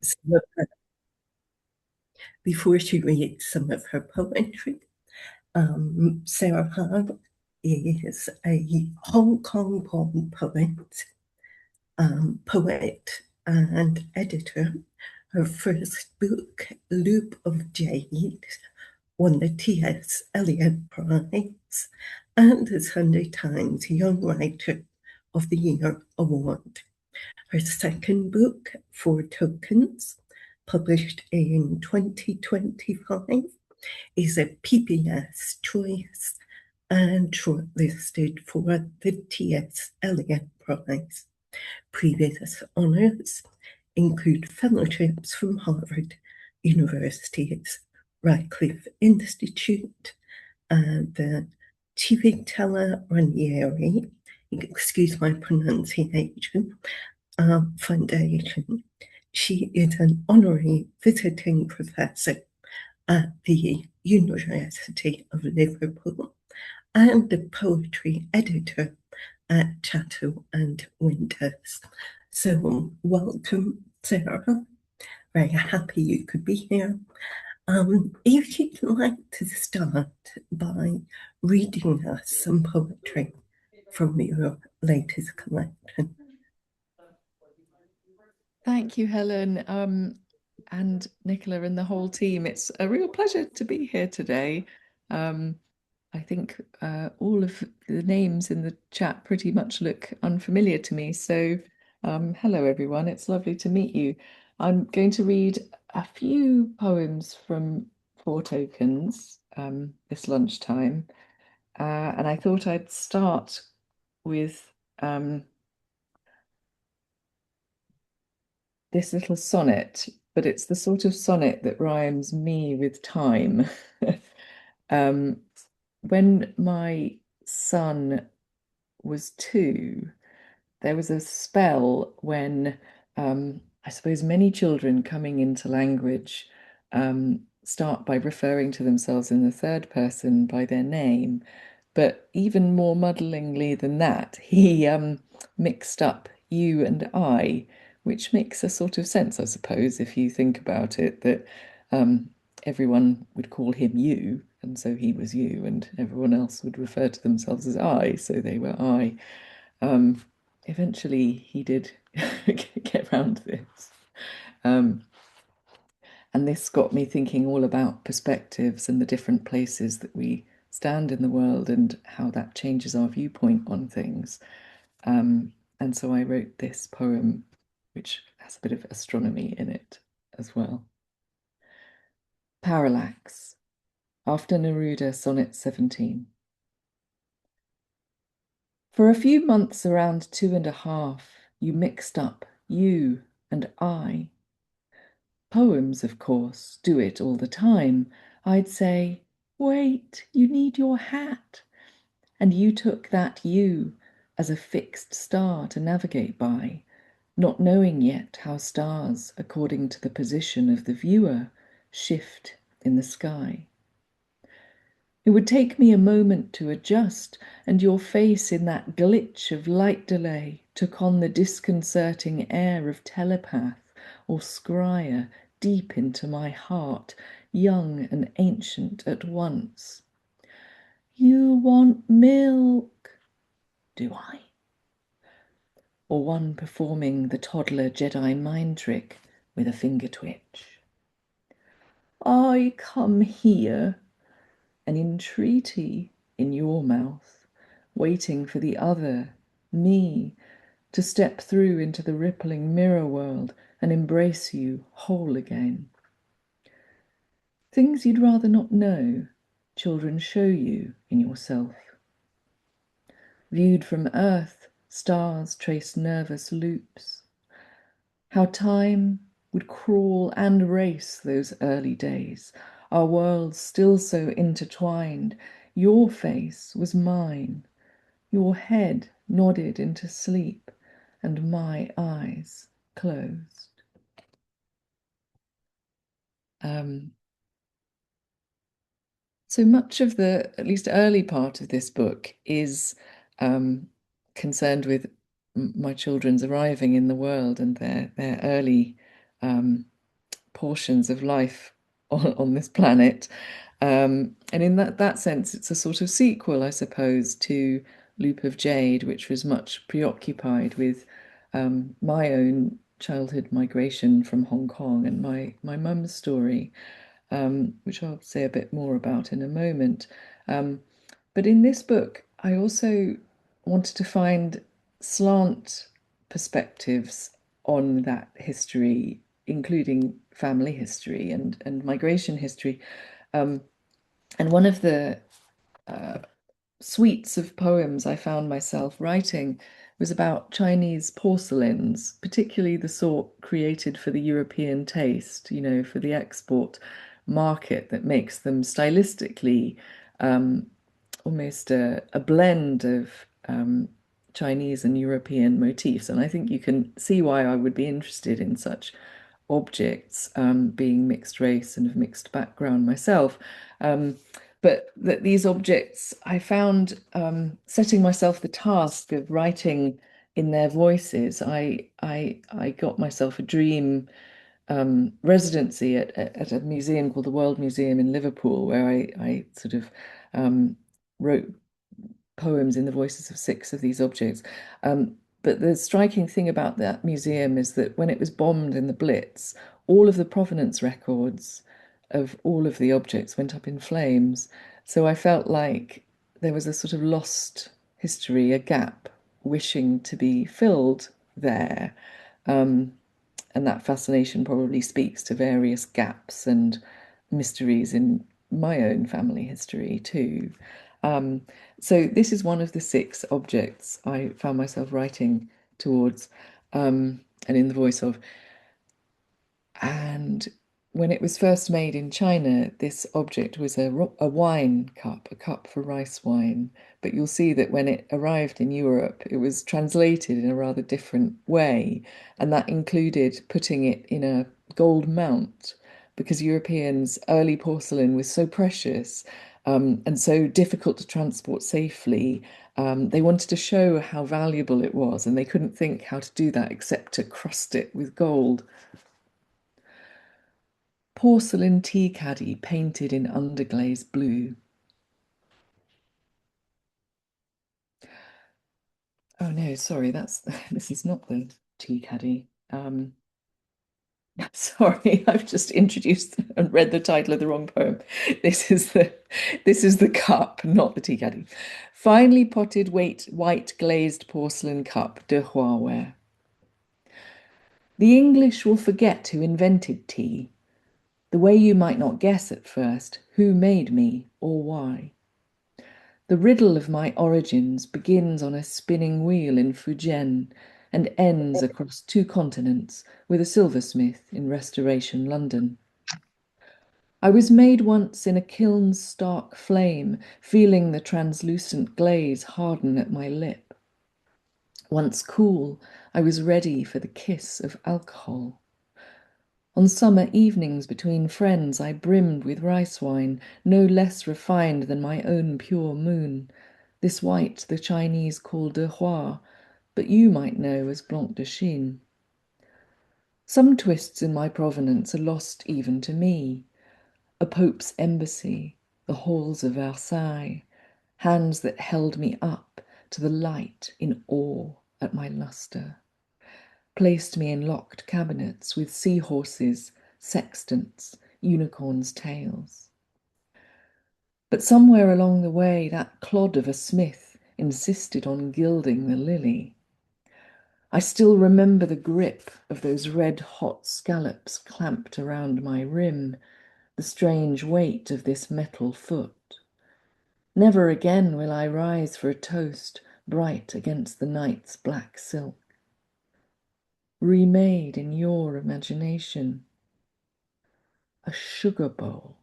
some of her, before she reads some of her poetry. Sarah Howe is a Hong Kong-born poet and editor. Her first book, Loop of Jade, won the T.S. Eliot Prize and the Sunday Times Young Writer of the Year Award. Her second book, Foretokens, published in 2025, is a PBS choice and shortlisted for the T.S. Eliot Prize. Previous honors include fellowships from Harvard University's Radcliffe Institute and the Civitella Ranieri, excuse my pronunciation, Foundation. She is an honorary visiting professor at the University of Liverpool and the poetry editor at Chatto Windus. So welcome, Sarah. Very happy you could be here. If you'd like to start by reading us some poetry from your latest collection. Thank you, Helen, and Nicola and the whole team. It's a real pleasure to be here today. I think all of the names in the chat pretty much look unfamiliar to me. So hello, everyone. It's lovely to meet you. I'm going to read a few poems from Foretokens this lunchtime. And I thought I'd start with this little sonnet, but it's the sort of sonnet that rhymes me with time. When my son was 2, there was a spell when I suppose many children coming into language start by referring to themselves in the third person by their name. But even more muddlingly than that, he mixed up you and I, which makes a sort of sense, I suppose, if you think about it, that everyone would call him you, and so he was you, and everyone else would refer to themselves as I, so they were I. Eventually, he did get round to this. And this got me thinking all about perspectives and the different places that we stand in the world and how that changes our viewpoint on things. And so I wrote this poem, which has a bit of astronomy in it as well. Parallax, after Neruda, Sonnet 17. For a few months around 2.5, you mixed up you and I. Poems, of course, do it all the time. I'd say, wait, you need your hat. And you took that you as a fixed star to navigate by, not knowing yet how stars, according to the position of the viewer, shift in the sky. It would take me a moment to adjust, and your face in that glitch of light delay took on the disconcerting air of telepath or scryer deep into my heart, young and ancient at once. You want milk, do I? Or one performing the toddler Jedi mind trick with a finger twitch. I come here, an entreaty in your mouth, waiting for the other, me, to step through into the rippling mirror world and embrace you whole again. Things you'd rather not know, children show you in yourself. Viewed from Earth, stars trace nervous loops. How time would crawl and race those early days, our worlds still so intertwined. Your face was mine, your head nodded into sleep, and my eyes closed. So much of the, at least early part of this book, is concerned with my children's arriving in the world and their early portions of life on this planet. And in that sense, it's a sort of sequel, I suppose, to Loop of Jade, which was much preoccupied with my own childhood migration from Hong Kong and my mum's story, which I'll say a bit more about in a moment. But in this book, I also wanted to find slant perspectives on that history, including family history and migration history. Um, and one of the suites of poems I found myself writing was about Chinese porcelains, particularly the sort created for the European taste, for the export market that makes them stylistically almost a blend of Chinese and European motifs. And I think you can see why I would be interested in such objects, being mixed race and of mixed background myself. But that these objects, I found setting myself the task of writing in their voices. I got myself a dream residency at a museum called the World Museum in Liverpool, where I sort of wrote poems in the voices of 6 of these objects. But the striking thing about that museum is that when it was bombed in the Blitz, all of the provenance records of all of the objects went up in flames. So I felt like there was a sort of lost history, a gap wishing to be filled there. And that fascination probably speaks to various gaps and mysteries in my own family history too. Um, so this is one of the 6 objects I found myself writing towards, and in the voice of. And when it was first made in China, this object was a wine cup, a cup for rice wine. But you'll see that when it arrived in Europe, it was translated in a rather different way. And that included putting it in a gold mount because Europeans' early porcelain was so precious, and so difficult to transport safely. They wanted to show how valuable it was, and they couldn't think how to do that except to crust it with gold. Porcelain tea caddy painted in underglaze blue. Oh no, sorry, this is not the tea caddy. Sorry, I've just introduced and read the title of the wrong poem. This is the cup, not the tea caddy. Finely potted white glazed porcelain cup de Huawei. The English will forget who invented tea, the way you might not guess at first who made me or why. The riddle of my origins begins on a spinning wheel in Fujian and ends across 2 continents with a silversmith in Restoration London. I was made once in a kiln's stark flame, feeling the translucent glaze harden at my lip. Once cool, I was ready for the kiss of alcohol. On summer evenings between friends, I brimmed with rice wine, no less refined than my own pure moon. This white the Chinese call de Hua, but you might know as Blanc de Chine. Some twists in my provenance are lost even to me. A pope's embassy, the halls of Versailles, hands that held me up to the light in awe at my lustre, placed me in locked cabinets with seahorses, sextants, unicorns' tails. But somewhere along the way, that clod of a smith insisted on gilding the lily. I still remember the grip of those red-hot scallops clamped around my rim, the strange weight of this metal foot. Never again will I rise for a toast bright against the night's black silk. Remade in your imagination, a sugar bowl.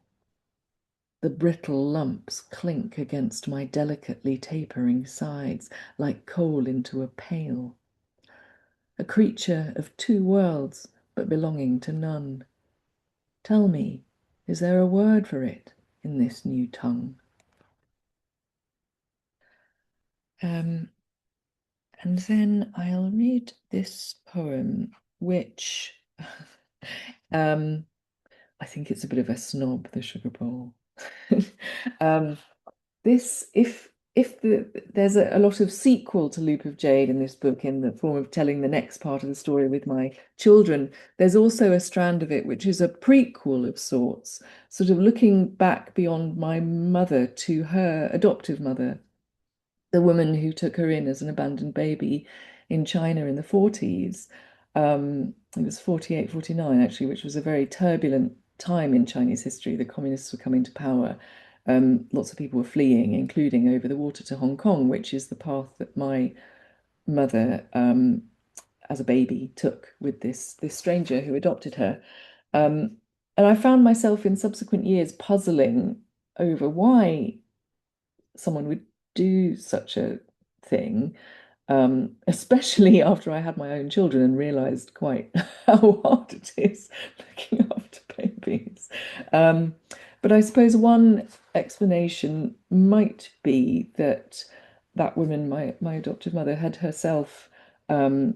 The brittle lumps clink against my delicately tapering sides like coal into a pail. A creature of 2 worlds, but belonging to none. Tell me, is there a word for it in this new tongue? And then I'll read this poem, which I think it's a bit of a snob, the sugar bowl. Um, this, there's a lot of sequel to Loop of Jade in this book in the form of telling the next part of the story with my children, there's also a strand of it which is a prequel of sorts, sort of looking back beyond my mother to her adoptive mother, the woman who took her in as an abandoned baby in China in the 40s. It was 48, 49, actually, which was a very turbulent time in Chinese history. The communists were coming to power. Lots of people were fleeing, including over the water to Hong Kong, which is the path that my mother, as a baby, took with this stranger who adopted her. And I found myself in subsequent years puzzling over why someone would do such a thing, especially after I had my own children and realized quite how hard it is looking after babies. But I suppose one explanation might be that that woman, my adoptive mother, had herself, at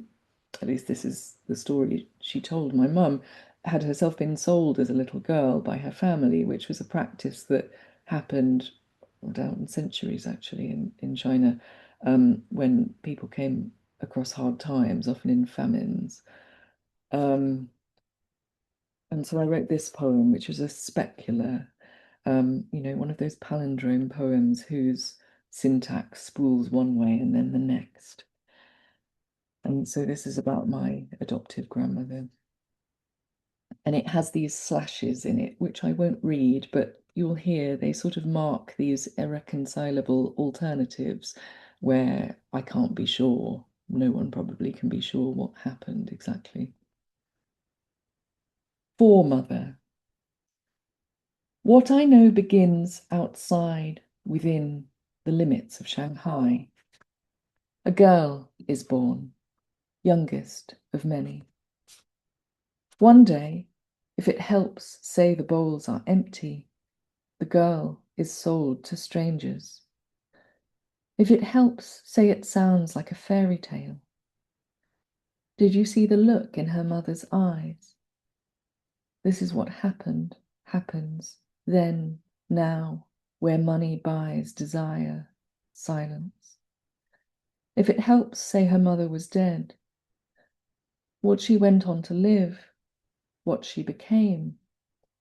least this is the story she told my mum, had herself been sold as a little girl by her family, which was a practice that happened down centuries actually in China, when people came across hard times, often in famines. Um, and so I wrote this poem, which was a specular, one of those palindrome poems whose syntax spools one way and then the next. And so this is about my adoptive grandmother. And it has these slashes in it, which I won't read, but you'll hear they sort of mark these irreconcilable alternatives where I can't be sure. No one probably can be sure what happened exactly. For Mother. What I know begins outside, within the limits of Shanghai. A girl is born, youngest of many. One day, if it helps say the bowls are empty, the girl is sold to strangers. If it helps say it sounds like a fairy tale. Did you see the look in her mother's eyes? This is what happened, happens, then, now, where money buys desire, silence. If it helps say her mother was dead, what she went on to live, what she became,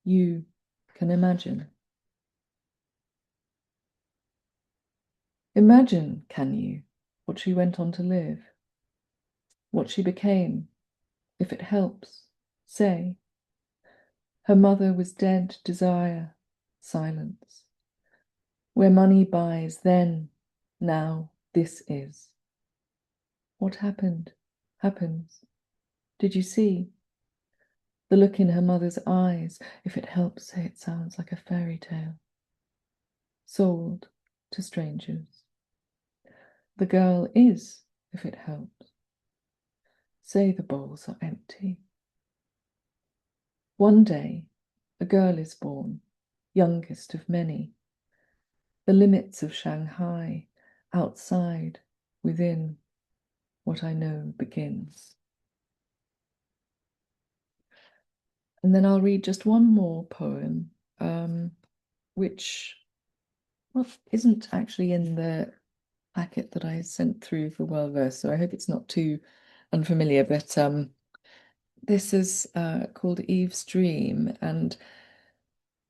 you can imagine. Imagine, can you, what she went on to live, what she became, if it helps, say. Her mother was dead desire, silence. Where money buys then, now, this is. What happened, happens. Did you see? The look in her mother's eyes, if it helps say it sounds like a fairy tale. Sold to strangers. The girl is, if it helps. Say the bowls are empty. One day, a girl is born, youngest of many. The limits of Shanghai, outside, within, what I know begins. And then I'll read just one more poem, which isn't actually in the packet that I sent through for Well-Versed, so I hope it's not too unfamiliar, but this is called Eve's Dream, and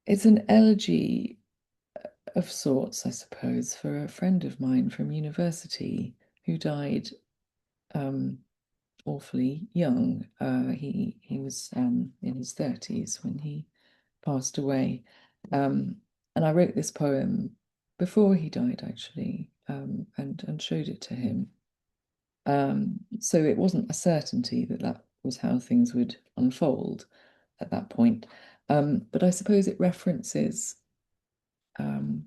it's an elegy of sorts, I suppose, for a friend of mine from university who died awfully young. He was in his 30s when he passed away. And I wrote this poem before he died, actually, and showed it to him. So it wasn't a certainty that that was how things would unfold at that point. But I suppose it references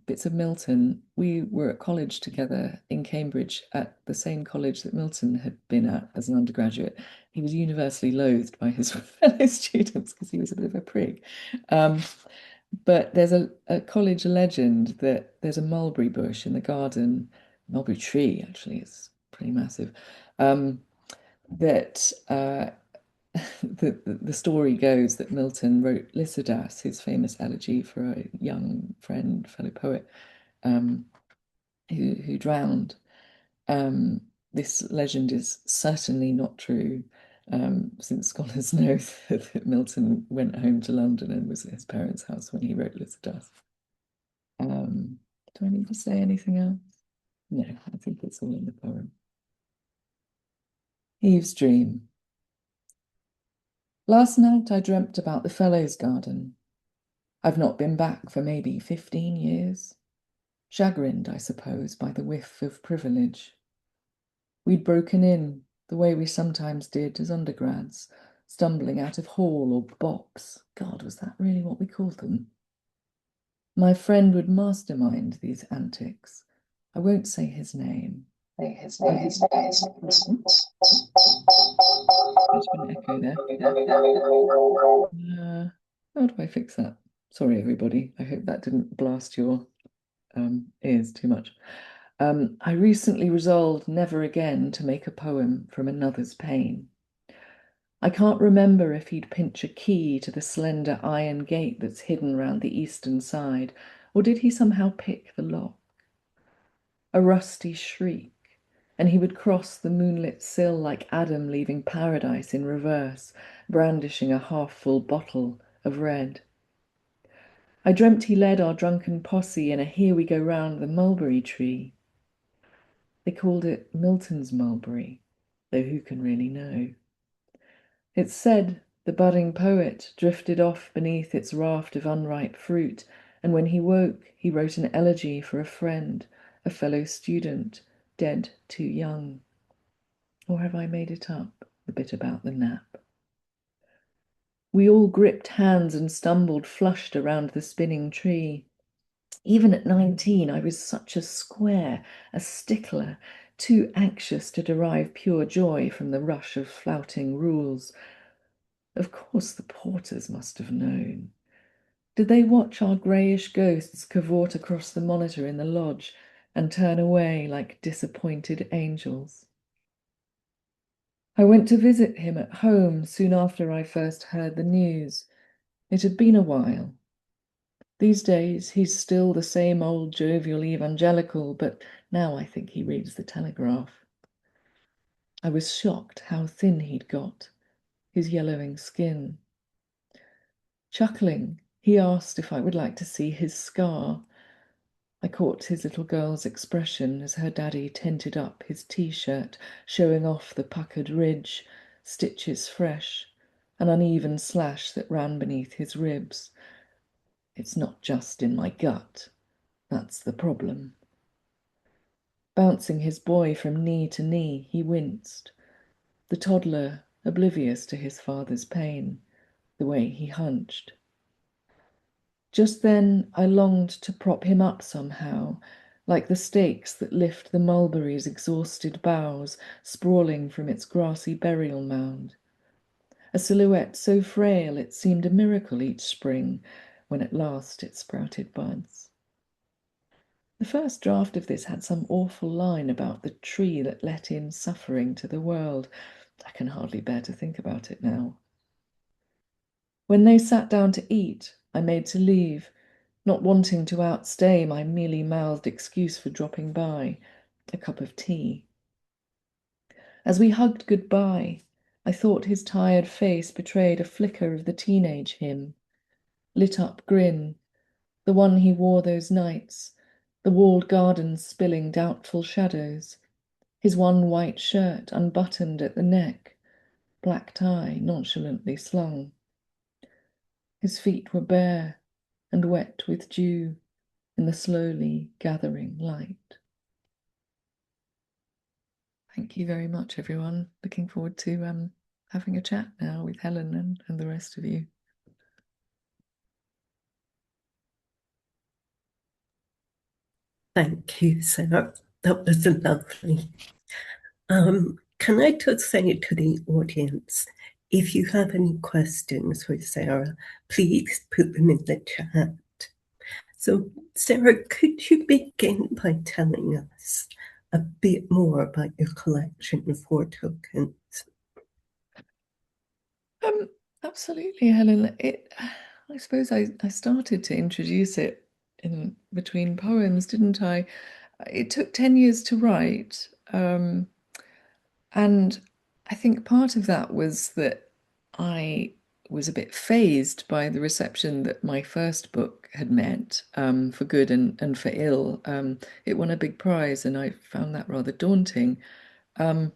bits of Milton. We were at college together in Cambridge at the same college that Milton had been at as an undergraduate. He was universally loathed by his fellow students because he was a bit of a prig. But there's a college legend that there's a mulberry bush in the garden, mulberry tree, actually, it's pretty massive, that the story goes that Milton wrote Lycidas, his famous elegy for a young friend, fellow poet, who drowned. This legend is certainly not true, since scholars know that Milton went home to London and was at his parents' house when he wrote Lycidas. Do I need to say anything else? No, I think it's all in the poem. Eve's Dream. Last night I dreamt about the Fellows' Garden. I've not been back for maybe 15 years. Chagrined, I suppose, by the whiff of privilege. We'd broken in, the way we sometimes did as undergrads, stumbling out of hall or box. God, was that really what we called them? My friend would mastermind these antics. I won't say his name. There's been an echo there. How do I fix that? Sorry, everybody. I hope that didn't blast your ears too much. I recently resolved never again to make a poem from another's pain. I can't remember if he'd pinch a key to the slender iron gate that's hidden round the eastern side, or did he somehow pick the lock? A rusty shriek, and he would cross the moonlit sill like Adam leaving paradise in reverse, brandishing a half-full bottle of red. I dreamt he led our drunken posse in a here we go round the mulberry tree. They called it Milton's mulberry, though who can really know? It's said the budding poet drifted off beneath its raft of unripe fruit, and when he woke, he wrote an elegy for a friend, a fellow student, dead too young. Or have I made it up, the bit about the nap? We all gripped hands and stumbled flushed around the spinning tree. Even at 19, I was such a square, a stickler, too anxious to derive pure joy from the rush of flouting rules. Of course the porters must have known. Did they watch our greyish ghosts cavort across the monitor in the lodge and turn away like disappointed angels? I went to visit him at home soon after I first heard the news. It had been a while. These days, he's still the same old jovial evangelical, but now I think he reads the Telegraph. I was shocked how thin he'd got, his yellowing skin. Chuckling, he asked if I would like to see his scar. I caught his little girl's expression as her daddy tinted up his T-shirt, showing off the puckered ridge, stitches fresh, an uneven slash that ran beneath his ribs. It's not just in my gut. That's the problem. Bouncing his boy from knee to knee, he winced. The toddler, oblivious to his father's pain, the way he hunched. Just then I longed to prop him up somehow, like the stakes that lift the mulberry's exhausted boughs, sprawling from its grassy burial mound. A silhouette so frail it seemed a miracle each spring, when at last it sprouted buds. The first draft of this had some awful line about the tree that let in suffering to the world. I can hardly bear to think about it now. When they sat down to eat, I made to leave, not wanting to outstay my mealy-mouthed excuse for dropping by, a cup of tea. As we hugged goodbye, I thought his tired face betrayed a flicker of the teenage him, lit-up grin, the one he wore those nights, the walled gardens spilling doubtful shadows, his one white shirt unbuttoned at the neck, black tie nonchalantly slung. His feet were bare and wet with dew in the slowly gathering light. Thank you very much, everyone. Looking forward to having a chat now with Helen and the rest of you. Thank you, Sarah. That was lovely. Can I just say to the audience, if you have any questions for Sarah, please put them in the chat. So, Sarah, could you begin by telling us a bit more about your collection of Foretokens? Um, Absolutely, Helen. I suppose I started to introduce it in between poems, didn't I? It took 10 years to write. And I think part of that was that I was a bit fazed by the reception that my first book had met, for good and for ill. It won a big prize, and I found that rather daunting. Um,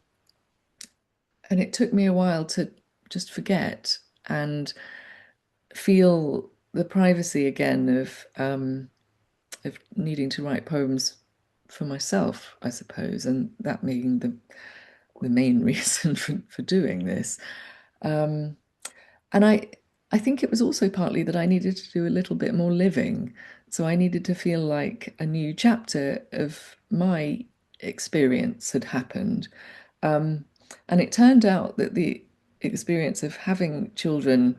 and it took me a while to just forget and feel the privacy again of needing to write poems for myself, I suppose, and that being the main reason for doing this. Um, and I think it was also partly that I needed to do a little bit more living. So I needed to feel like a new chapter of my experience had happened. Um, and it turned out that the experience of having children,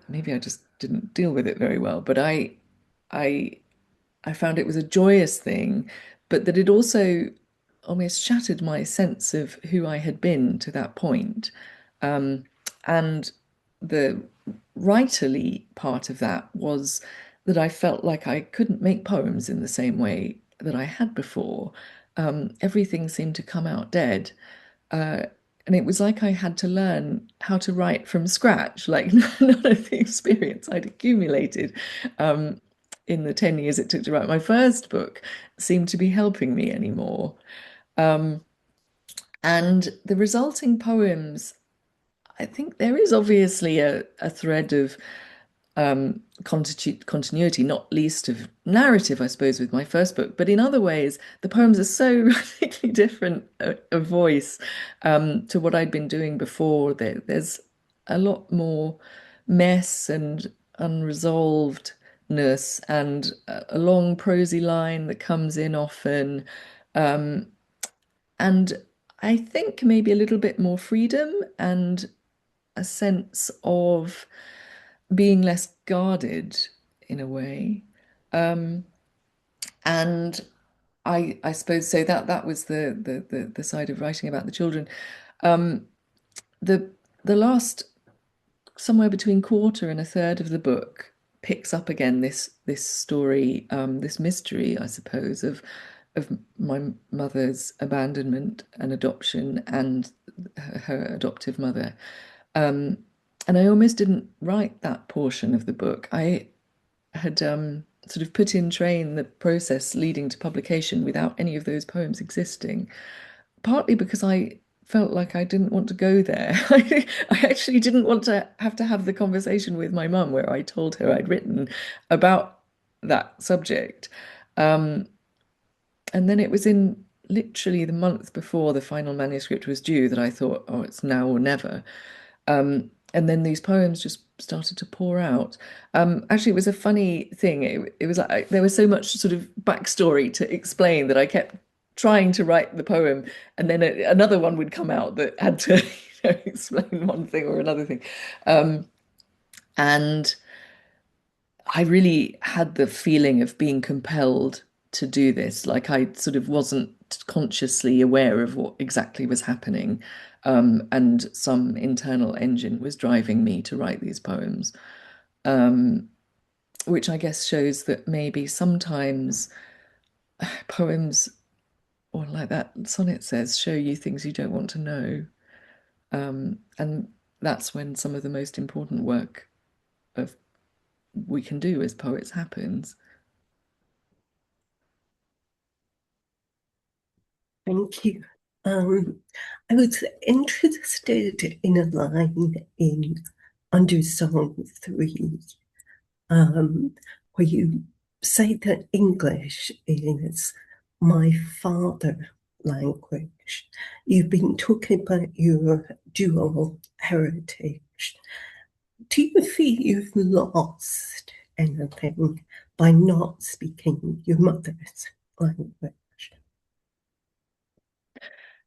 maybe I just didn't deal with it very well, but I I found it was a joyous thing, but that it also almost shattered my sense of who I had been to that point. Um, and the writerly part of that was that I felt like I couldn't make poems in the same way that I had before. Everything seemed to come out dead. Uh, and it was like I had to learn how to write from scratch, like none of the experience I'd accumulated um, in the 10 years it took to write my first book seemed to be helping me anymore. Um, and the resulting poems, I think there is obviously a thread of continuity, not least of narrative, I suppose, with my first book. But in other ways, the poems are so radically different a voice to what I'd been doing before. There's a lot more mess and unresolvedness and a long prosy line that comes in often. Um, and I think maybe a little bit more freedom and a sense of being less guarded in a way. Um, and I suppose so that was the side of writing about the children. Um, the the last somewhere between quarter and a third of the book picks up again this story, this mystery, I suppose, of my mother's abandonment and adoption and her adoptive mother. Um, and I almost didn't write that portion of the book. I had sort of put in train the process leading to publication without any of those poems existing, partly because I felt like I didn't want to go there. I actually didn't want to have the conversation with my mum where I told her I'd written about that subject. Um, and then it was in literally the month before the final manuscript was due that I thought, oh, it's now or never. And then these poems just started to pour out. Actually, it was a funny thing. It was like there was so much sort of backstory to explain that I kept trying to write the poem, and then another one would come out that had to explain one thing or another thing. Um, and I really had the feeling of being compelled to do this. Like I sort of wasn't consciously aware of what exactly was happening. And some internal engine was driving me to write these poems, um, which I guess shows that maybe sometimes poems, or like that sonnet says, show you things you don't want to know. And that's when some of the most important work of we can do as poets happens. Thank you. Um, I was interested in a line in Under Song 3, um, where you say that English is my father language. You've been talking about your dual heritage. Do you feel you've lost anything by not speaking your mother's language?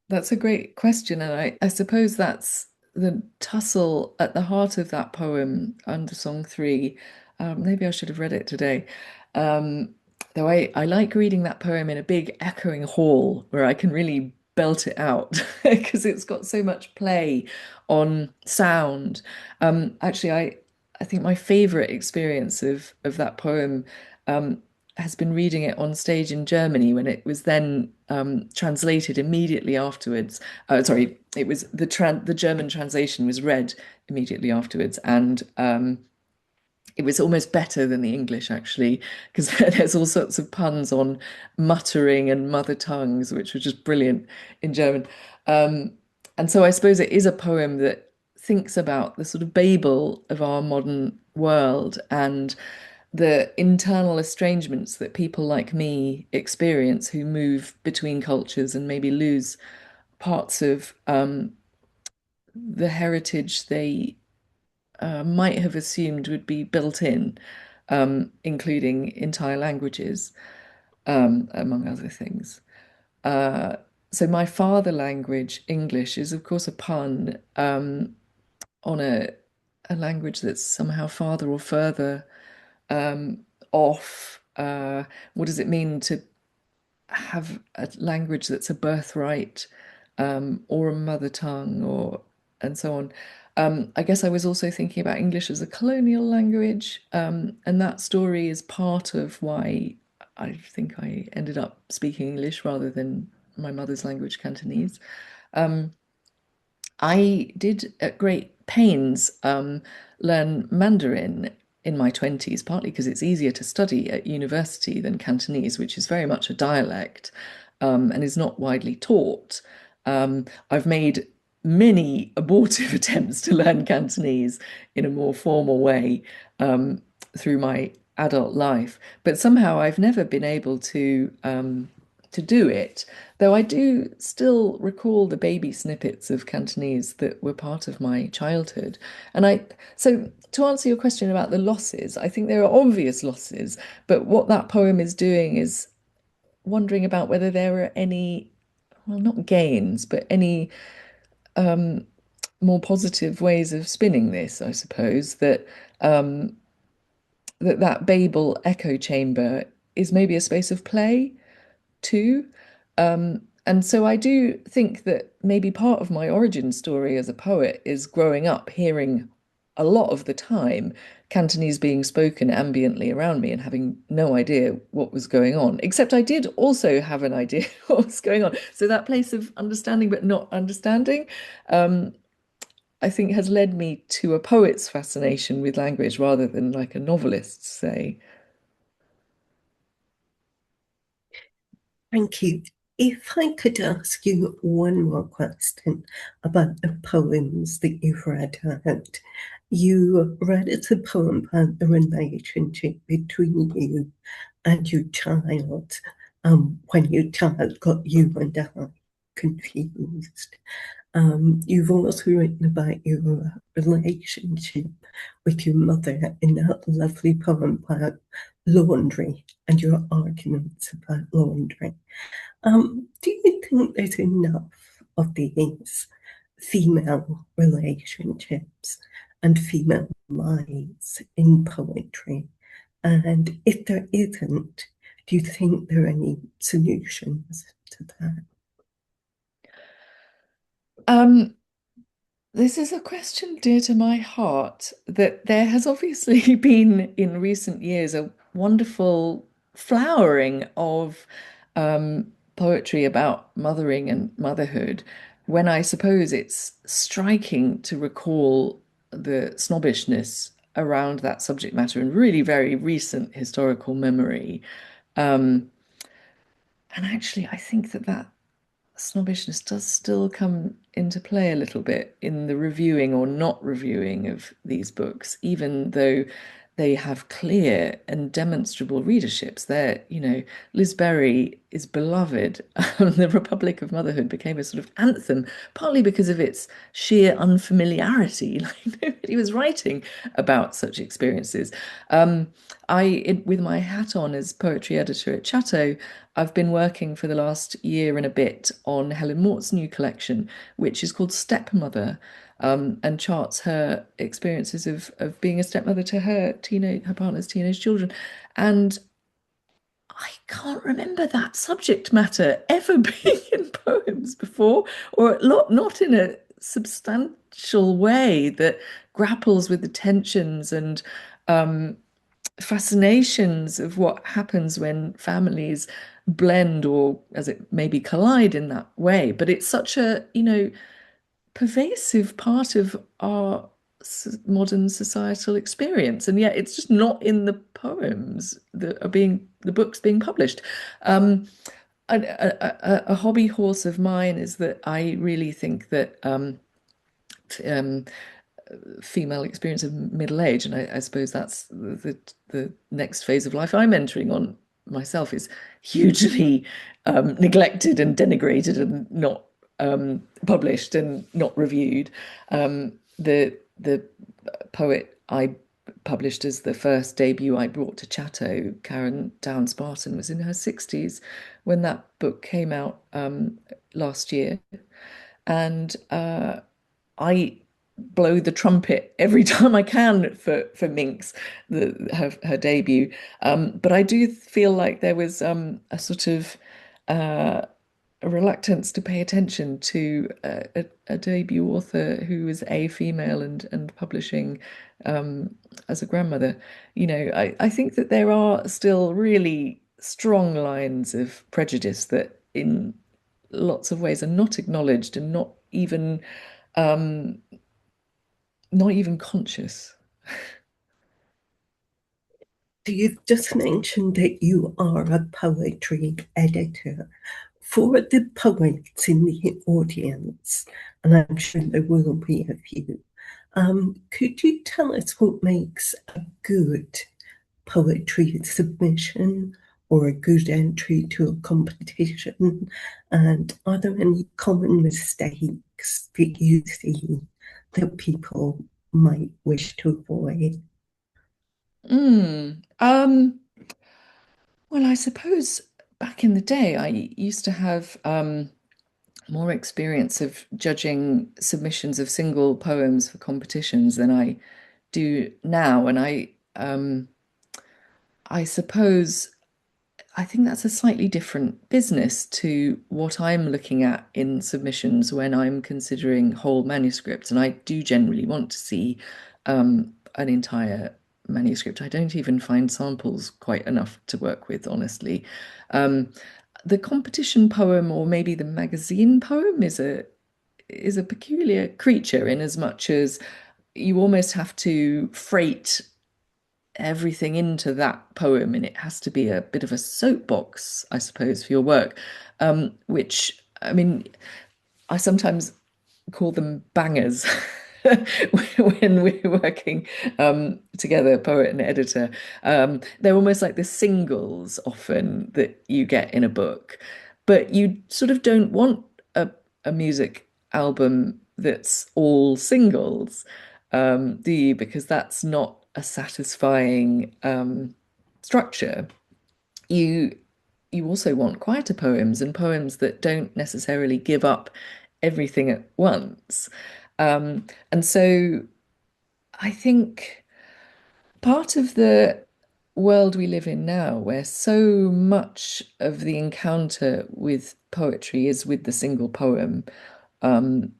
That's a great question, and I suppose that's the tussle at the heart of that poem, Under Song 3. Maybe I should have read it today. Though I like reading that poem in a big echoing hall where I can really belt it out because it's got so much play on sound. Actually, I think my favorite experience of that poem has been reading it on stage in Germany when it was then translated immediately afterwards. Sorry, it was the German translation was read immediately afterwards, and it was almost better than the English actually, because there's all sorts of puns on muttering and mother tongues, which were just brilliant in German. Um, and so I suppose it is a poem that thinks about the sort of Babel of our modern world and the internal estrangements that people like me experience who move between cultures and maybe lose parts of the heritage they might have assumed would be built in, including entire languages, among other things. Uh, so my father language, English, is of course a pun on a language that's somehow farther or further off. What does it mean to have a language that's a birthright or a mother tongue or and so on. I guess I was also thinking about English as a colonial language, and that story is part of why I think I ended up speaking English rather than my mother's language, Cantonese. I did at great pains learn Mandarin in my 20s, partly because it's easier to study at university than Cantonese, which is very much a dialect and is not widely taught. I've made many abortive attempts to learn Cantonese in a more formal way through my adult life, but somehow I've never been able to do it. Though I do still recall the baby snippets of Cantonese that were part of my childhood. So to answer your question about the losses, I think there are obvious losses, but what that poem is doing is wondering about whether there are any, well, not gains, but any more positive ways of spinning this, I suppose, that Babel echo chamber is maybe a space of play too. And so I do think that maybe part of my origin story as a poet is growing up hearing a lot of the time Cantonese being spoken ambiently around me and having no idea what was going on. Except I did also have an idea what was going on. So that place of understanding but not understanding, I think has led me to a poet's fascination with language rather than like a novelist's, say. Thank you. If I could ask you one more question about the poems that you've read out. You read it's a poem about the relationship between you and your child, when your child got you and I confused. You've also written about your relationship with your mother in that lovely poem about laundry and your arguments about laundry. Do you think there's enough of these female relationships and female lives in poetry? And if there isn't, do you think there are any solutions to that? Um, This is a question dear to my heart that there has obviously been in recent years a wonderful flowering of poetry about mothering and motherhood, when I suppose it's striking to recall the snobbishness around that subject matter in really very recent historical memory. Um, and actually, I think that snobbishness does still come into play a little bit in the reviewing or not reviewing of these books, even though they have clear and demonstrable readerships. Liz Berry is beloved. The Republic of Motherhood became a sort of anthem, partly because of its sheer unfamiliarity. Like nobody was writing about such experiences. With my hat on as poetry editor at Chatto, I've been working for the last year and a bit on Helen Mort's new collection, which is called Stepmother, and charts her experiences of being a stepmother to her partner's teenage children. And I can't remember that subject matter ever being in poems before, or not in a substantial way that grapples with the tensions and um, fascinations of what happens when families blend or, as it maybe, collide in that way. But it's such a, pervasive part of our modern societal experience, and yet it's just not in the poems that are being the books being published. A hobby horse of mine is that I really think that um, female experience of middle age, and I suppose that's the next phase of life I'm entering on myself, is hugely neglected and denigrated and not published and not reviewed. The poet I published as the first debut I brought to Chatto, Karen Down Spartan, was in her 60s when that book came out last year. And I blow the trumpet every time I can for Minx, her debut. But I do feel like there was a sort of uh, a reluctance to pay attention to a debut author who is a female and publishing as a grandmother. I think that there are still really strong lines of prejudice that in lots of ways are not acknowledged and um, not even conscious. So you've just mentioned that you are a poetry editor. For the poets in the audience, and I'm sure there will be a few, could you tell us what makes a good poetry submission or a good entry to a competition? And are there any common mistakes that you see that people might wish to avoid? Mm. Well, I suppose back in the day, I used to have more experience of judging submissions of single poems for competitions than I do now, and I suppose I think that's a slightly different business to what I'm looking at in submissions when I'm considering whole manuscripts. And I do generally want to see an entire manuscript. I don't even find samples quite enough to work with, honestly. Um, the competition poem, or maybe the magazine poem, is a peculiar creature in as much as you almost have to freight everything into that poem, and it has to be a bit of a soapbox, I suppose, for your work. Which, I mean, I sometimes call them bangers when we're working together, poet and editor. They're almost like the singles often that you get in a book, but you sort of don't want a music album that's all singles, do you? Because that's not a satisfying structure. You you also want quieter poems and poems that don't necessarily give up everything at once. And so I think part of the world we live in now, where so much of the encounter with poetry is with the single poem, um,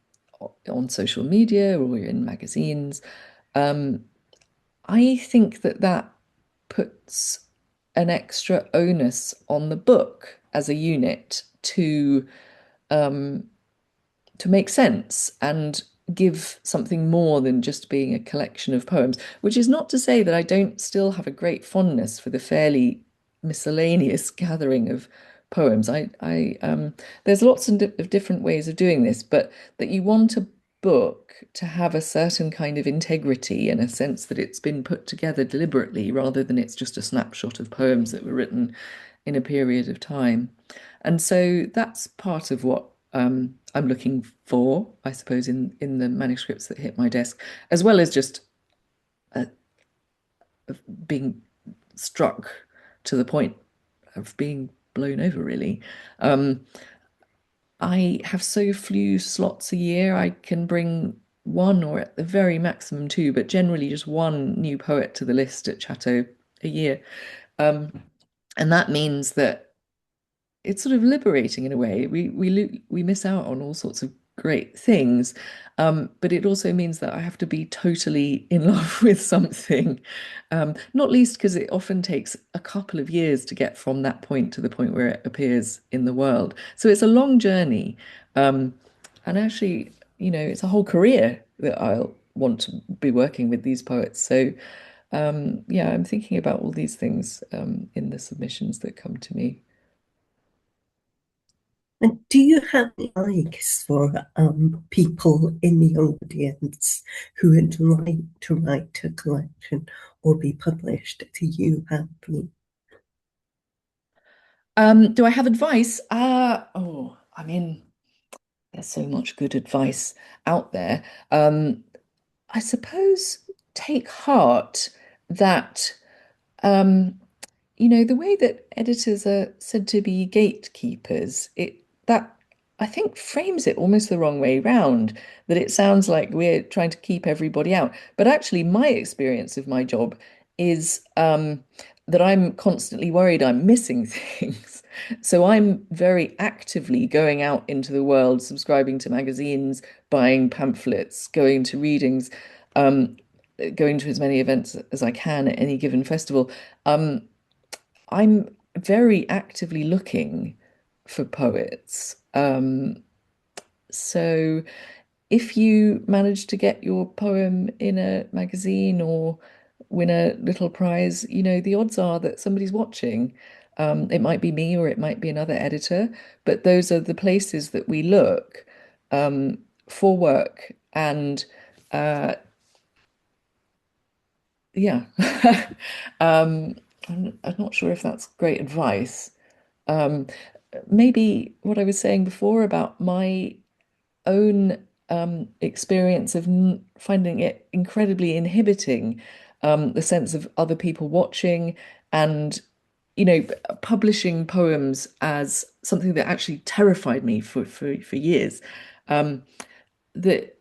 on social media or in magazines, um, I think that puts an extra onus on the book as a unit um, to make sense and give something more than just being a collection of poems, which is not to say that I don't still have a great fondness for the fairly miscellaneous gathering of poems. There's lots of different ways of doing this, but that you want a book to have a certain kind of integrity and a sense that it's been put together deliberately rather than it's just a snapshot of poems that were written in a period of time. And so that's part of what I'm looking for, I suppose, in the manuscripts that hit my desk, as well as just uh, being struck to the point of being blown over, really. Um, I have so few slots a year. I can bring one or at the very maximum two, but generally just one new poet to the list at Chatto a year. Um, And that means that it's sort of liberating in a way. We miss out on all sorts of great things, but it also means that I have to be totally in love with something, not least because it often takes a couple of years to get from that point to the point where it appears in the world. So it's a long journey, and actually, it's a whole career that I'll want to be working with these poets. So yeah, I'm thinking about all these things in the submissions that come to me. And do you have any advice for people in the audience who would like to write a collection or be published? Do you have any? Do I have advice? Oh, I mean, there's so much good advice out there. I suppose take heart that um, the way that editors are said to be gatekeepers, that I think frames it almost the wrong way round, that it sounds like we're trying to keep everybody out. But actually, my experience of my job is that I'm constantly worried I'm missing things. So I'm very actively going out into the world, subscribing to magazines, buying pamphlets, going to readings, um, going to as many events as I can at any given festival. Um, I'm very actively looking for poets. So if you manage to get your poem in a magazine or win a little prize, the odds are that somebody's watching. It might be me or it might be another editor, but those are the places that we look um, for work. And yeah, um, I'm not sure if that's great advice. Um, Maybe what I was saying before about my own experience of finding it incredibly inhibiting, the sense of other people watching and, publishing poems as something that actually terrified me for years. Um, that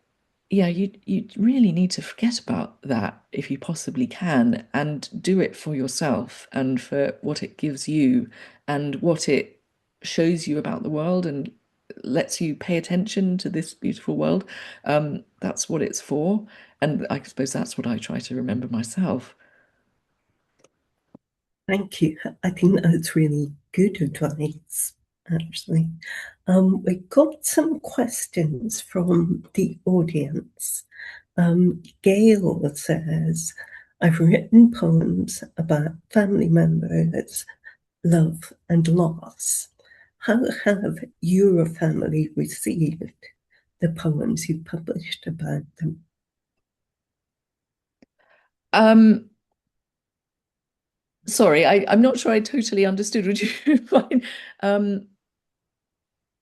yeah, you really need to forget about that if you possibly can and do it for yourself and for what it gives you and what it shows you about the world and lets you pay attention to this beautiful world. That's what it's for. And I suppose that's what I try to remember myself. Thank you. I think that's really good advice, actually. We got some questions from the audience. Gail says, I've written poems about family members, love, and loss. How have your family received the poems you published about them? Um, Sorry, I'm not sure I totally understood. Would you mind? Um,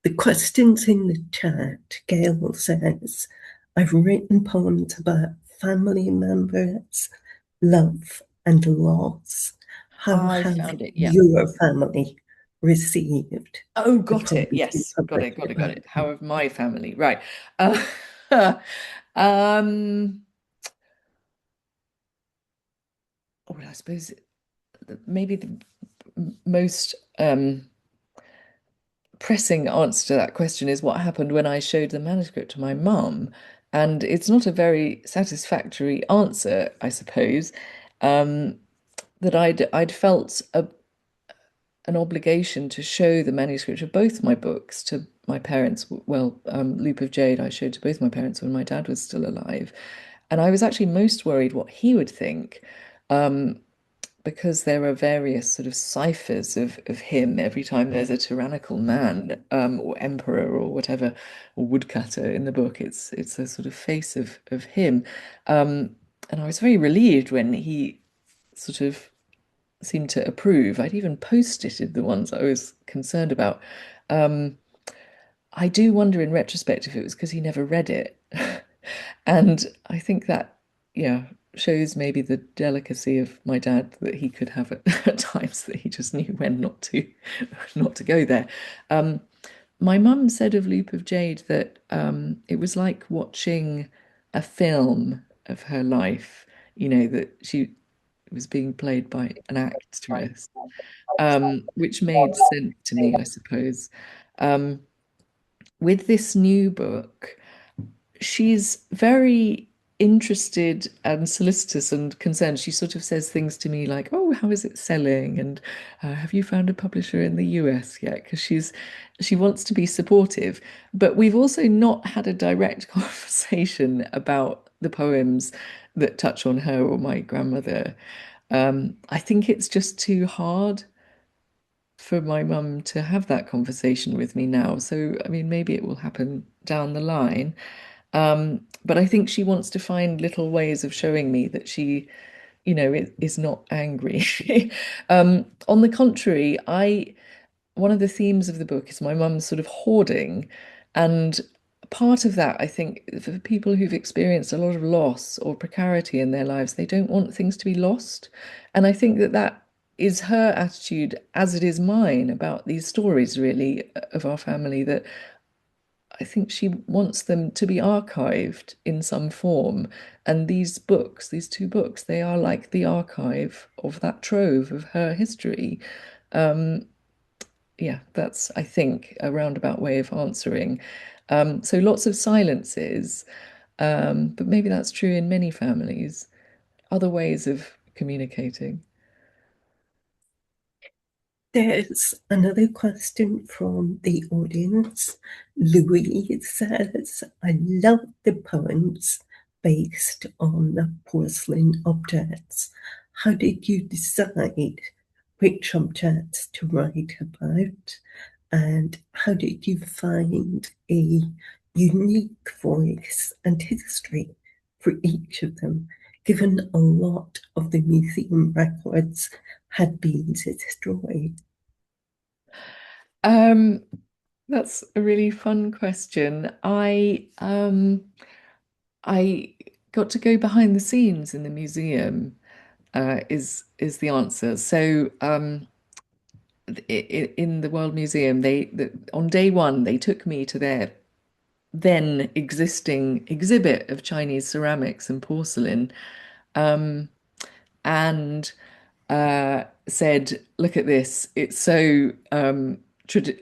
The questions in the chat, Gail says, I've written poems about family members, love, and loss. How I have found it. Yeah. your family received Oh, the got it. poems you Yes, got it, published got it, got about it. How them? of my family, right? Uh, um, well, I suppose maybe the most pressing answer to that question is what happened when I showed the manuscript to my mum, and it's not a very satisfactory answer, I suppose. Um, that I'd felt an obligation to show the manuscript of both my books to my parents. Well, Loop of Jade, I showed to both my parents when my dad was still alive. And I was actually most worried what he would think, um, because there are various sort of ciphers of him every time there's a tyrannical man, or emperor or whatever, or woodcutter in the book. It's a sort of face of him. And I was very relieved when he sort of seemed to approve. I'd even post-itted the ones I was concerned about. Um, I do wonder in retrospect if it was because he never read it. And I think that, yeah, shows maybe the delicacy of my dad that he could have at times that he just knew when not to go there. Um, my mum said of Loop of Jade that it was like watching a film of her life, that was being played by an actress, which made sense to me, I suppose. Um, with this new book, she's very interested and solicitous and concerned. She sort of says things to me like, "Oh, how is it selling?" And "Have you found a publisher in the US yet?" Because she wants to be supportive. But we've also not had a direct conversation about the poems that touch on her or my grandmother. I think it's just too hard for my mum to have that conversation with me now. So, I mean, maybe it will happen down the line. But I think she wants to find little ways of showing me that she, is not angry. On the contrary, one of the themes of the book is my mum's sort of hoarding. And part of that, I think, for people who've experienced a lot of loss or precarity in their lives, they don't want things to be lost. And I think that that is her attitude, as it is mine, about these stories, really, of our family, that I think she wants them to be archived in some form. And these books, these two books, they are like the archive of that trove of her history. Um, yeah, that's, I think, a roundabout way of answering. So lots of silences, but maybe that's true in many families. Other ways of communicating. There's another question from the audience. Louis says, I love the poems based on the porcelain objects. How did you decide which objects to write about? And how did you find a unique voice and history for each of them, given a lot of the museum records had been destroyed? Um, that's a really fun question. I got to go behind the scenes in the museum, is the answer. So in the World Museum, on day one they took me to their then existing exhibit of Chinese ceramics and porcelain, and said, "Look at this! It's so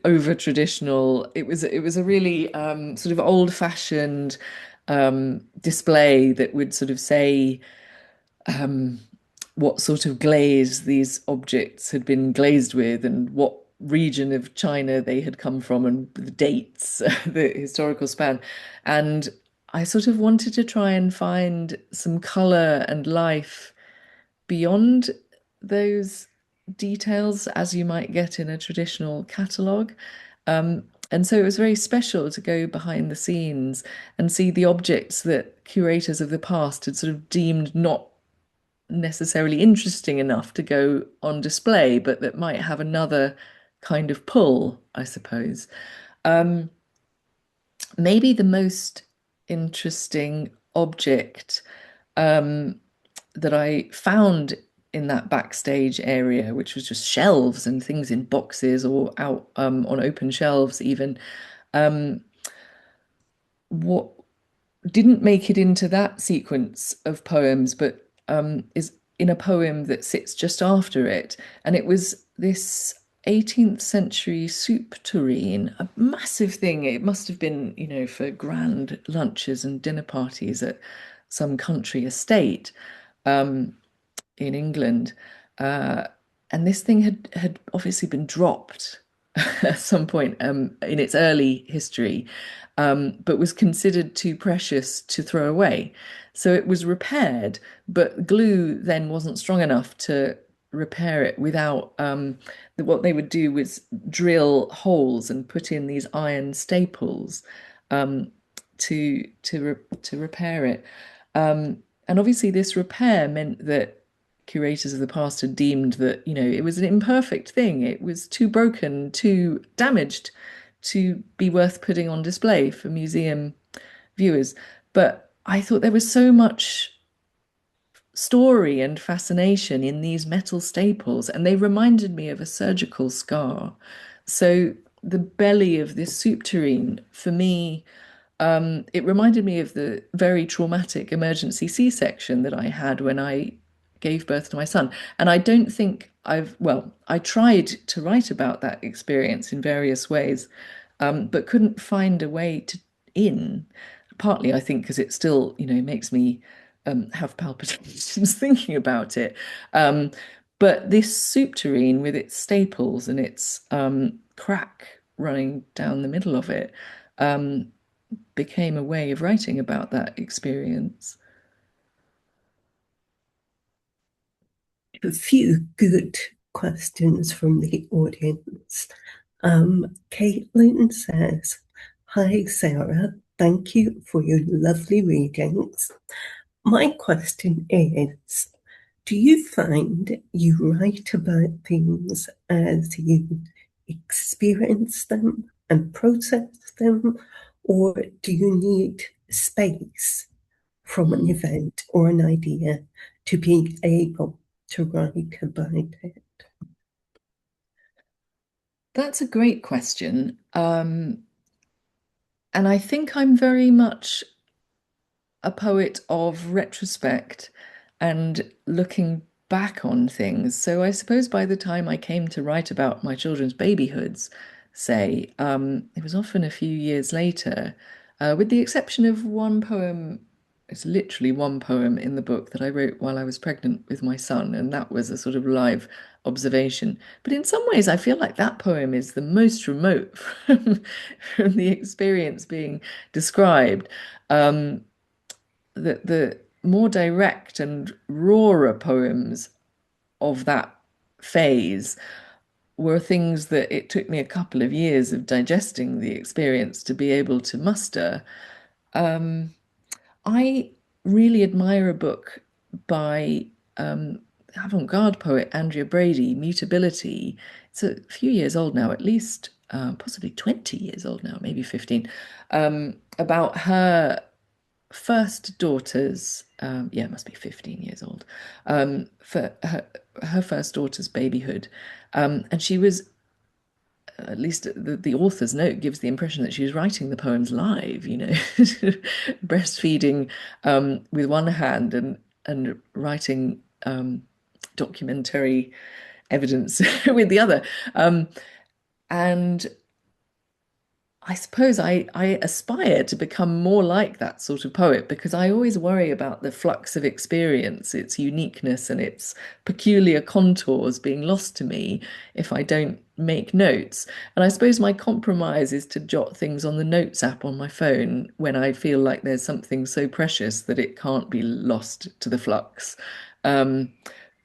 over traditional." It was a really sort of old-fashioned display that would sort of say what sort of glaze these objects had been glazed with and what region of China they had come from and the dates, the historical span. And I sort of wanted to try and find some color and life beyond those details as you might get in a traditional catalogue. And so it was very special to go behind the scenes and see the objects that curators of the past had sort of deemed not necessarily interesting enough to go on display, but that might have another kind of pull, I suppose. Um, Maybe the most interesting object that I found in that backstage area, which was just shelves and things in boxes or out on open shelves, even, what didn't make it into that sequence of poems, but is in a poem that sits just after it. And it was this 18th century soup tureen, a massive thing. It must have been, for grand lunches and dinner parties at some country estate in England. Uh, and this thing had obviously been dropped at some point in its early history, but was considered too precious to throw away. So it was repaired, but glue then wasn't strong enough to repair it without what they would do was drill holes and put in these iron staples um, to repair it. And obviously, this repair meant that curators of the past had deemed that, it was an imperfect thing. It was too broken, too damaged to be worth putting on display for museum viewers. But I thought there was so much story and fascination in these metal staples, and they reminded me of a surgical scar. So the belly of this soup tureen, for me, it reminded me of the very traumatic emergency C-section that I had when I gave birth to my son. And I don't think well, I tried to write about that experience in various ways, but couldn't find a way to in. Partly, I think, because it still, makes me have palpitations thinking about it. Um, but this soup tureen with its staples and its crack running down the middle of it um, became a way of writing about that experience. A few good questions from the audience. Caitlin says, "Hi, Sarah. Thank you for your lovely readings. My question is, do you find you write about things as you experience them and process them, or do you need space from an event or an idea to be able to write about it?" That's a great question. And I think I'm very much a poet of retrospect and looking back on things. So I suppose by the time I came to write about my children's babyhoods, say, it was often a few years later, with the exception of one poem. It's literally one poem in the book that I wrote while I was pregnant with my son, and that was a sort of live observation. But in some ways, I feel like that poem is the most remote from the experience being described. Um, the more direct and rawer poems of that phase were things that it took me a couple of years of digesting the experience to be able to muster. Um, I really admire a book by avant-garde poet Andrea Brady, Mutability. It's a few years old now, at least possibly 20 years old now, maybe 15, about her first daughter's, yeah, it must be 15 years old, for her first daughter's babyhood. And she was, at least the author's note gives the impression that she was writing the poems live, breastfeeding with one hand and writing documentary evidence with the other. And I suppose I aspire to become more like that sort of poet because I always worry about the flux of experience, its uniqueness and its peculiar contours being lost to me if I don't make notes. And I suppose my compromise is to jot things on the notes app on my phone when I feel like there's something so precious that it can't be lost to the flux. Um,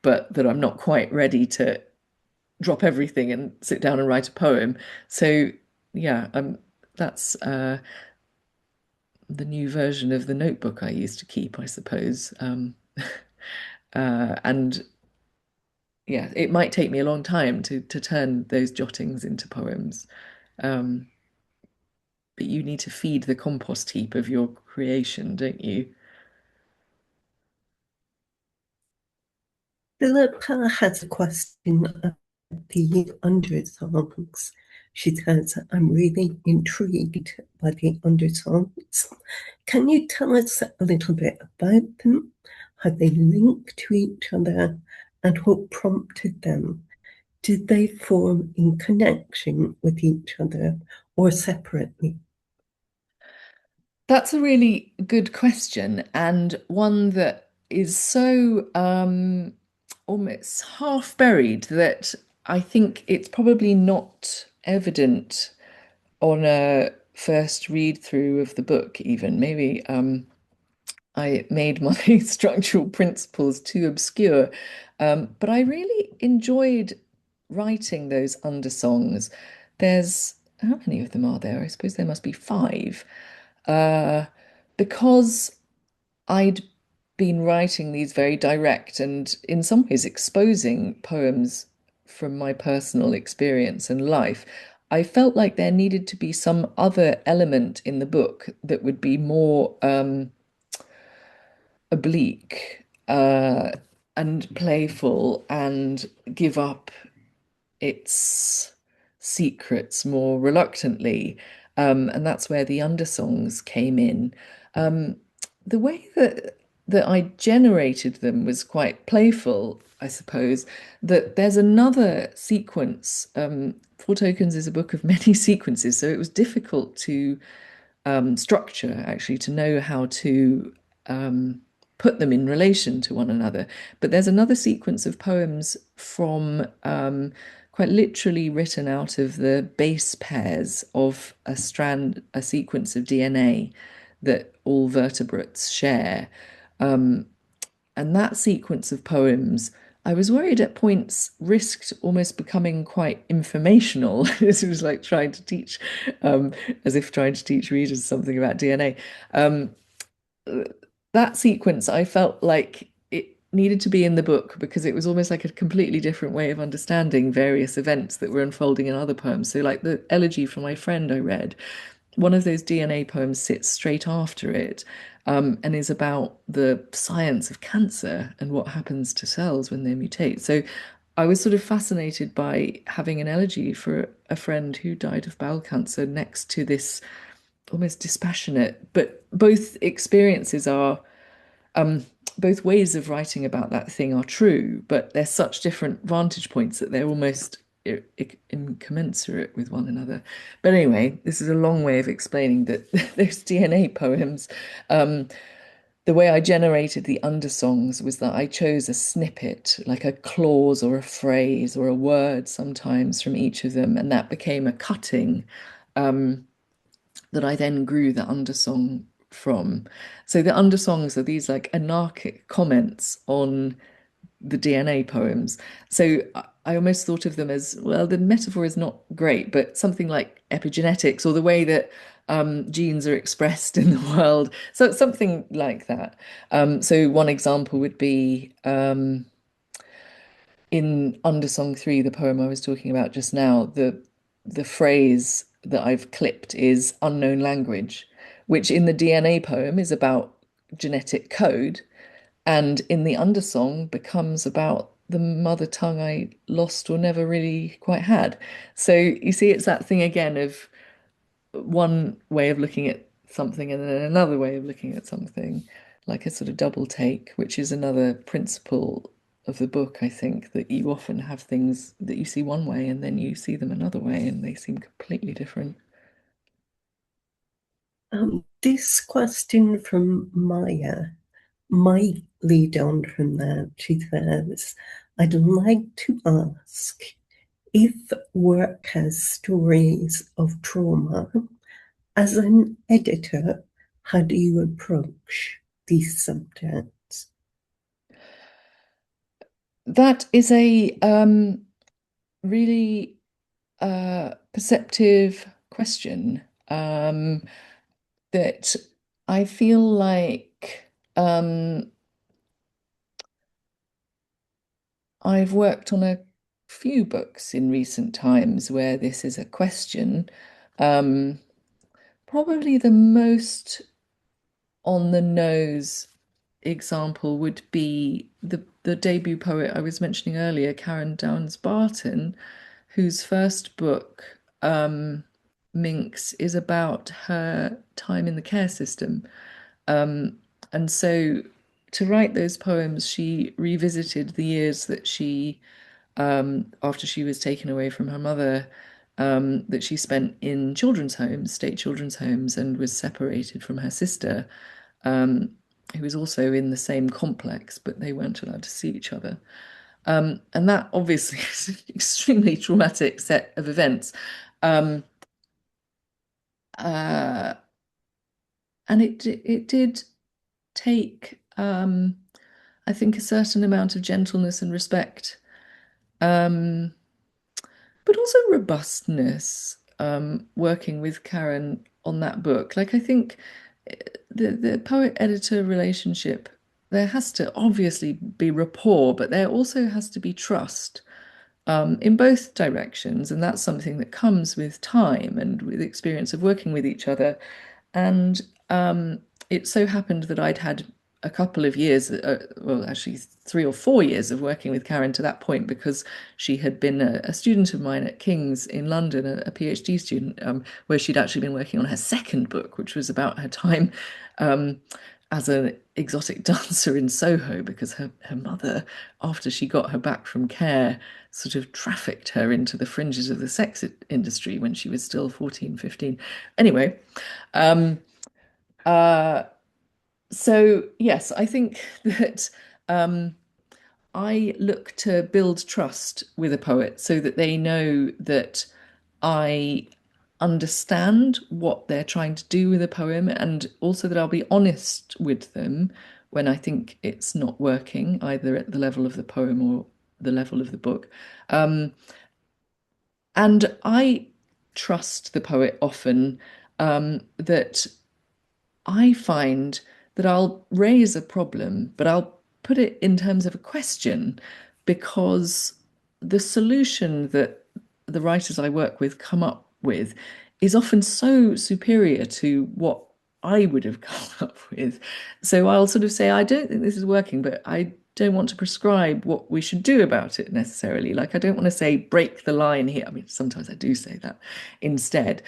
but that I'm not quite ready to drop everything and sit down and write a poem. So yeah, that's the new version of the notebook I used to keep, I suppose. And yeah, it might take me a long time to turn those jottings into poems. Um, but you need to feed the compost heap of your creation, don't you? Philippa has a question about the undersongs. She says, "I'm really intrigued by the undersongs. Can you tell us a little bit about them, how they link to each other, and what prompted them? Did they form in connection with each other or separately?" That's a really good question, and one that is so almost half buried that I think it's probably not evident on a first read through of the book, even. Maybe I made my structural principles too obscure. But I really enjoyed writing those undersongs. There's, how many of them are there? I suppose there must be five. Uh, because I'd been writing these very direct and, in some ways, exposing poems from my personal experience and life, I felt like there needed to be some other element in the book that would be more oblique and playful and give up its secrets more reluctantly. And that's where the undersongs came in. The way that that I generated them was quite playful, I suppose. That there's another sequence. Foretokens is a book of many sequences, so it was difficult to structure, actually, to know how to um, put them in relation to one another. But there's another sequence of poems from quite literally written out of the base pairs of a sequence of DNA that all vertebrates share. Um, and that sequence of poems, I was worried at points risked almost becoming quite informational. This was like trying to teach, as if trying to teach readers something about DNA. Um, that sequence, I felt like it needed to be in the book because it was almost like a completely different way of understanding various events that were unfolding in other poems. So, like the elegy from my friend I read, one of those DNA poems sits straight after it, and is about the science of cancer and what happens to cells when they mutate. So I was sort of fascinated by having an elegy for a friend who died of bowel cancer next to this almost dispassionate, but both experiences are um, both ways of writing about that thing are true, but they're such different vantage points that they're almost incommensurate with one another. But anyway, this is a long way of explaining that those DNA poems, the way I generated the undersongs was that I chose a snippet, like a clause or a phrase or a word sometimes from each of them, and that became a cutting that I then grew the undersong from. So the undersongs are these like anarchic comments on the DNA poems. So I almost thought of them as, well, the metaphor is not great, but something like epigenetics or the way that genes are expressed in the world. So it's something like that. So one example would be in Undersong 3, the poem I was talking about just now, the phrase that I've clipped is unknown language, which in the DNA poem is about genetic code, and in the undersong becomes about the mother tongue I lost or never really quite had. So you see, it's that thing again of one way of looking at something and then another way of looking at something, like a sort of double take, which is another principle of the book, I think, that you often have things that you see one way and then you see them another way and they seem completely different. This question from Maya might lead on from that. She says, I'd like to ask if work has stories of trauma. As an editor, how do you approach these subjects? That is a really perceptive question that I feel like I've worked on a few books in recent times where this is a question. Um, Probably the most on the nose example would be the debut poet I was mentioning earlier, Karen Downes Barton, whose first book, Minx, is about her time in the care system. Um, and so to write those poems, she revisited the years that she, after she was taken away from her mother, that she spent in children's homes, state children's homes, and was separated from her sister, um, who was also in the same complex, but they weren't allowed to see each other. And that obviously is an extremely traumatic set of events. Um, uh, and it did take, I think, a certain amount of gentleness and respect, um, but also robustness, working with Karen on that book. Like I think the poet editor relationship, there has to obviously be rapport, but there also has to be trust in both directions. And that's something that comes with time and with experience of working with each other. And it so happened that I'd had a couple of years, well, actually 3 or 4 years of working with Karen to that point because she had been a student of mine at King's in London, a PhD student, where she'd actually been working on her second book, which was about her time as an exotic dancer in Soho because her mother, after she got her back from care, sort of trafficked her into the fringes of the sex industry when she was still 14, 15. Anyway, um, uh, so yes, I think that I look to build trust with a poet so that they know that I understand what they're trying to do with a poem, and also that I'll be honest with them when I think it's not working, either at the level of the poem or the level of the book. Um, and I trust the poet often, that I find that I'll raise a problem, but I'll put it in terms of a question because the solution that the writers I work with come up with is often so superior to what I would have come up with. So I'll sort of say, I don't think this is working, but I don't want to prescribe what we should do about it necessarily. Like, I don't want to say break the line here. I mean, sometimes I do say that instead.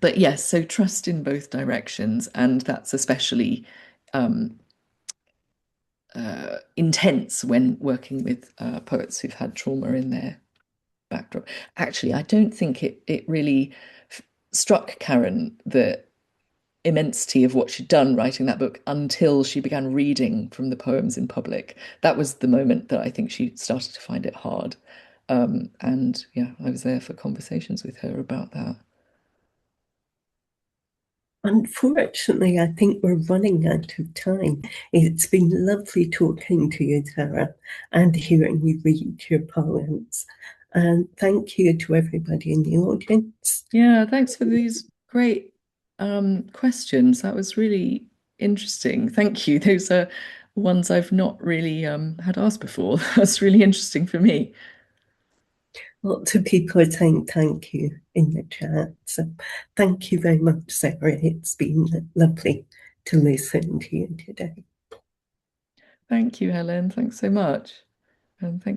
But yes, so trust in both directions, and that's especially intense when working with poets who've had trauma in their backdrop. Actually, I don't think it really struck Karen the immensity of what she'd done writing that book until she began reading from the poems in public. That was the moment that I think she started to find it hard. And yeah, I was there for conversations with her about that. Unfortunately, I think we're running out of time. It's been lovely talking to you, Sarah, and hearing you read your poems. And thank you to everybody in the audience. Yeah, thanks for these great questions. That was really interesting. Thank you. Those are ones I've not really had asked before. That's really interesting for me. Lots of people are saying thank you in the chat. So thank you very much, Sarah. It's been lovely to listen to you today. Thank you, Helen. Thanks so much. And thank